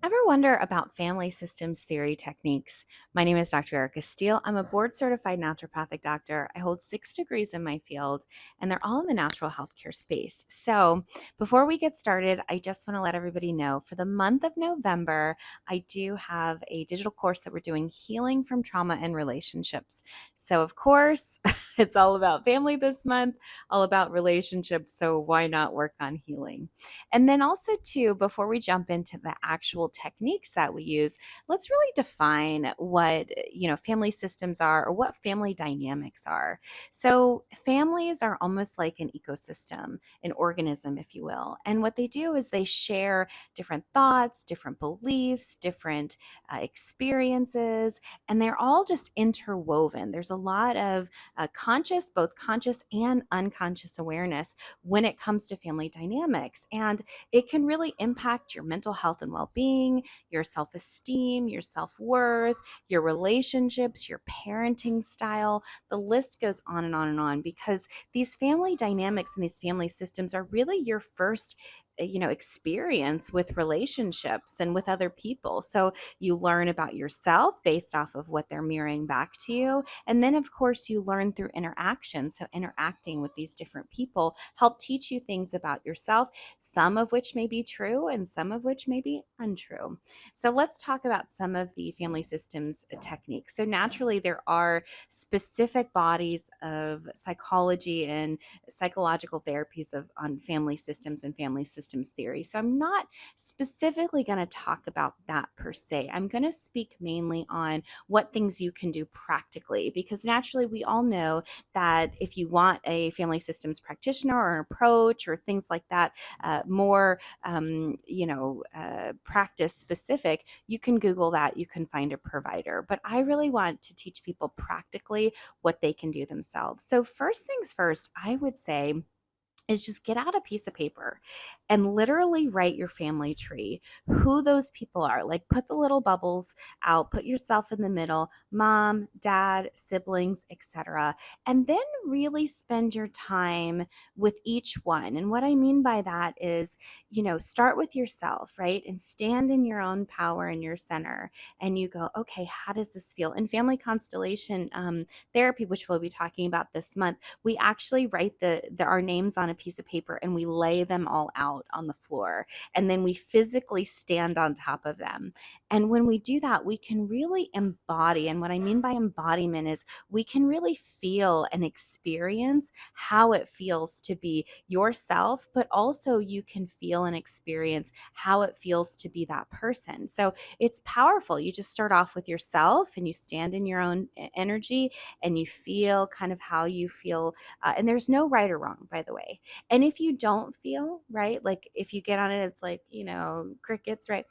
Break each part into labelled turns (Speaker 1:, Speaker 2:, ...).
Speaker 1: Ever wonder about family systems theory techniques? My name is Dr. Erica Steele. I'm a board certified naturopathic doctor. I hold 6 degrees in my field, and they're all in the natural healthcare space. So, before we get started, I just want to let everybody know for the month of November, I do have a digital course that we're doing healing from trauma and relationships. So, of course, it's all about family this month, all about relationships. So, why not work on healing? And then also too, before we jump into the actual techniques that we use, let's really define what, family systems are or what family dynamics are. So families are almost like an ecosystem, an organism, if you will. And what they do is they share different thoughts, different beliefs, different experiences, and they're all just interwoven. There's a lot of both conscious and unconscious awareness when it comes to family dynamics. And it can really impact your mental health and well being, your self esteem, your self worth, your relationships, your parenting style. The list goes on and on and on because these family dynamics and these family systems are really your first experience with relationships and with other people. So you learn about yourself based off of what they're mirroring back to you, and then of course you learn through interaction. So interacting with these different people help teach you things about yourself, some of which may be true and some of which may be untrue. So let's talk about some of the family systems techniques. So naturally, there are specific bodies of psychology and psychological therapies on family systems and family systems theory. So I'm not specifically going to talk about that per se. I'm going to speak mainly on what things you can do practically, because naturally we all know that if you want a family systems practitioner or an approach or things like that, more, practice specific, you can Google that, you can find a provider. But I really want to teach people practically what they can do themselves. So, first things first, I would say is just get out a piece of paper and literally write your family tree, who those people are. Like put the little bubbles out, put yourself in the middle, mom, dad, siblings, etc. And then really spend your time with each one. And what I mean by that is, start with yourself, right? And stand in your own power in your center. And you go, okay, how does this feel? In family constellation therapy, which we'll be talking about this month, we actually write our names on a piece of paper and we lay them all out on the floor, and then we physically stand on top of them. And when we do that, we can really embody, and what I mean by embodiment is we can really feel and experience how it feels to be yourself, but also you can feel and experience how it feels to be that person. So it's powerful. You just start off with yourself and you stand in your own energy and you feel kind of how you feel. And there's no right or wrong, by the way. And if you don't feel right, like if you get on it, it's like, crickets, right?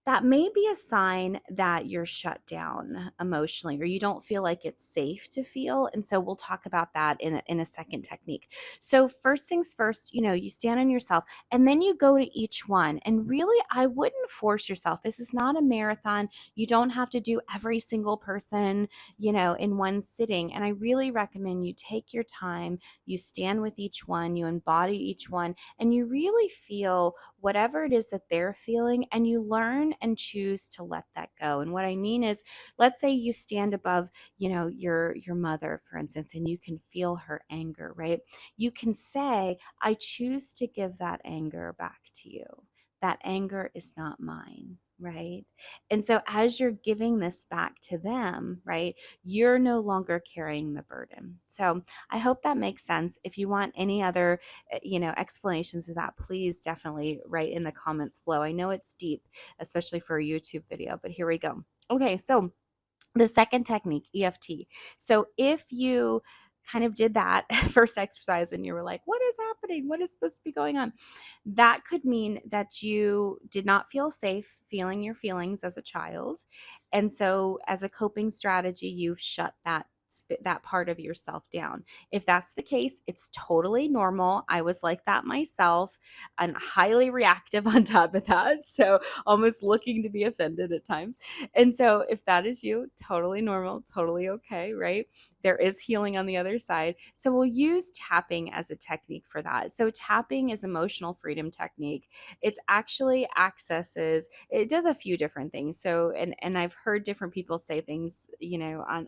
Speaker 1: That may be a sign that you're shut down emotionally or you don't feel like it's safe to feel. And so we'll talk about that in a second technique. So first things first, you stand on yourself and then you go to each one. And really, I wouldn't force yourself. This is not a marathon. You don't have to do every single person, in one sitting. And I really recommend you take your time, you stand with each one, you embody each one, and you really feel whatever it is that they're feeling, and you learn and choose to let that go. And what I mean is, let's say you stand above, your mother, for instance, and you can feel her anger, right? You can say, I choose to give that anger back to you. That anger is not mine, right? And so as you're giving this back to them, right, you're no longer carrying the burden. So I hope that makes sense. If you want any other explanations of that, please definitely write in the comments below. I know it's deep, especially for a YouTube video, but here we go. Okay, so the second technique, EFT. So if you kind of did that first exercise and you were like, what is happening? What is supposed to be going on? That could mean that you did not feel safe feeling your feelings as a child. And so as a coping strategy, you've shut that that part of yourself down. If that's the case, it's totally normal. I was like that myself and highly reactive on top of that. So almost looking to be offended at times. And so if that is you, totally normal, totally okay, right? There is healing on the other side. So we'll use tapping as a technique for that. So tapping is emotional freedom technique. It's actually accesses, it does a few different things. So and I've heard different people say things,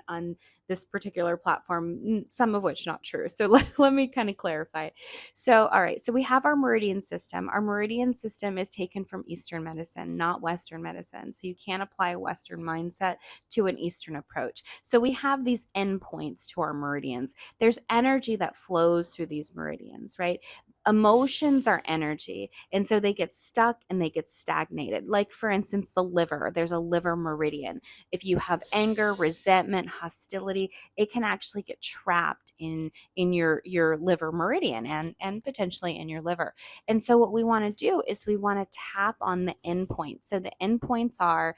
Speaker 1: on this particular platform, some of which not true. So let me kind of clarify. So, all right. So we have our meridian system. Our meridian system is taken from Eastern medicine, not Western medicine. So you can't apply a Western mindset to an Eastern approach. So we have these endpoints to our meridians. There's energy that flows through these meridians, right? Emotions are energy. And so they get stuck and they get stagnated. Like, for instance, the liver, there's a liver meridian. If you have anger, resentment, hostility, it can actually get trapped in your liver meridian and potentially in your liver. And so what we want to do is we want to tap on the endpoints. So the endpoints are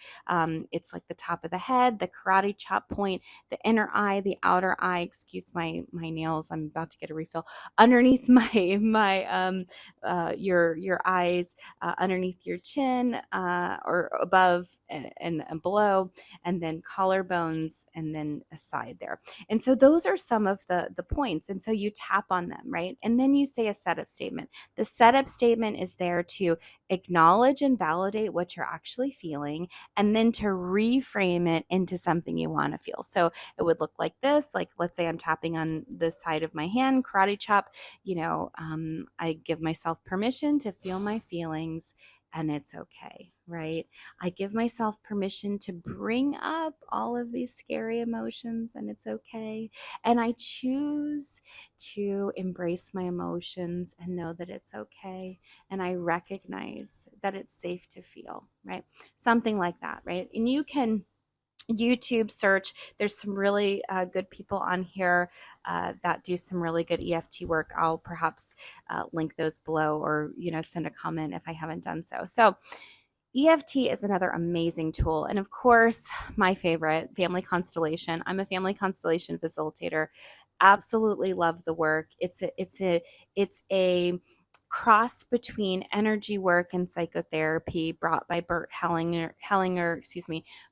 Speaker 1: it's like the top of the head, the karate chop point, the inner eye, the outer eye. Excuse my nails. I'm about to get a refill. Underneath your eyes, underneath your chin, or above and below, and then collarbones, and then aside there. And so those are some of the points. And so you tap on them, right? And then you say a setup statement. The setup statement is there to acknowledge and validate what you're actually feeling, and then to reframe it into something you want to feel. So it would look like this. Like, let's say I'm tapping on the side of my hand, karate chop. I give myself permission to feel my feelings, and it's okay, right? I give myself permission to bring up all of these scary emotions, and it's okay. And I choose to embrace my emotions and know that it's okay. And I recognize that it's safe to feel, right? Something like that, right? And you can YouTube search. There's some really good people on here that do some really good EFT work. I'll perhaps link those below, or send a comment if I haven't done so. So EFT is another amazing tool. And of course, my favorite, family constellation. I'm a family constellation facilitator. Absolutely love the work. It's a cross between energy work and psychotherapy brought by Bert Hellinger,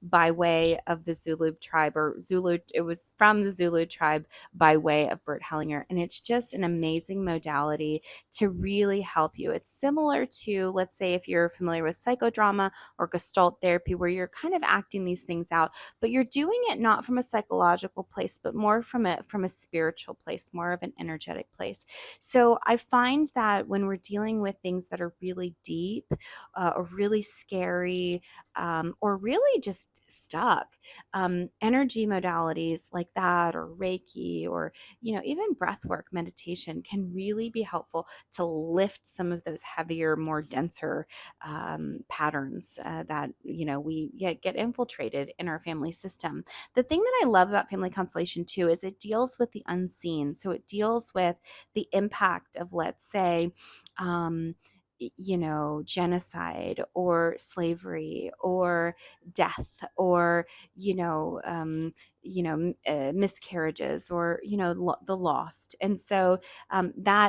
Speaker 1: by way of the Zulu tribe, or Zulu. It was from the Zulu tribe by way of Bert Hellinger. And it's just an amazing modality to really help you. It's similar to, let's say, if you're familiar with psychodrama or Gestalt therapy, where you're kind of acting these things out, but you're doing it not from a psychological place, but more from a spiritual place, more of an energetic place. So I find that when we're dealing with things that are really deep, or really scary, or really just stuck, energy modalities like that, or Reiki, or even breath work, meditation, can really be helpful to lift some of those heavier, more denser patterns that we get infiltrated in our family system. The thing that I love about family constellation too is it deals with the unseen. So it deals with the impact of, let's say, genocide, or slavery, or death, or miscarriages, or the lost. And so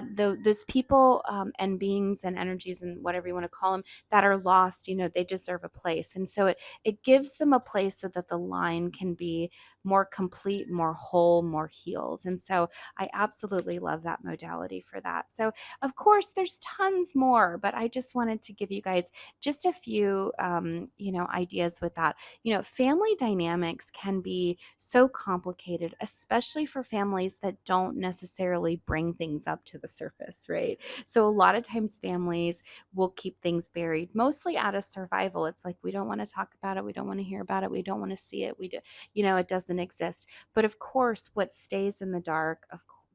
Speaker 1: those people, and beings and energies, and whatever you want to call them, that are lost, they deserve a place. And so it gives them a place so that the line can be more complete, more whole, more healed. And so I absolutely love that modality for that. So of course there's tons more, but I just wanted to give you guys just a few ideas with that. Family dynamics can be so complicated, especially for families that don't necessarily bring things up to the surface, right? So a lot of times families will keep things buried, mostly out of survival. It's like, we don't want to talk about it, we don't want to hear about it, we don't want to see it, it doesn't exist. But of course, what stays in the dark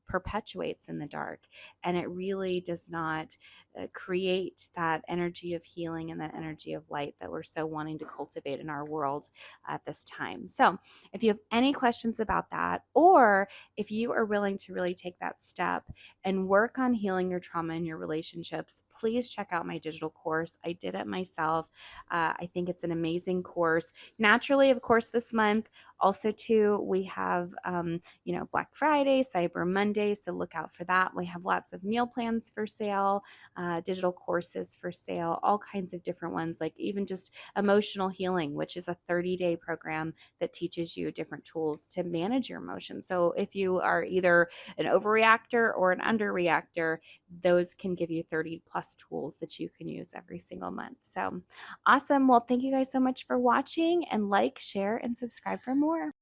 Speaker 1: perpetuates in the dark, and it really does not create that energy of healing and that energy of light that we're so wanting to cultivate in our world at this time. So, if you have any questions about that, or if you are willing to really take that step and work on healing your trauma and your relationships, please check out my digital course. I did it myself. I think it's an amazing course. Naturally, of course, this month, also too, we have Black Friday, Cyber Monday, so look out for that. We have lots of meal plans for sale, digital courses for sale, all kinds of different ones, like even just emotional healing, which is a 30-day program that teaches you different tools to manage your emotions. So if you are either an overreactor or an underreactor, those can give you 30 plus tools that you can use every single month. So awesome. Well, thank you guys so much for watching, and like, share, and subscribe for more.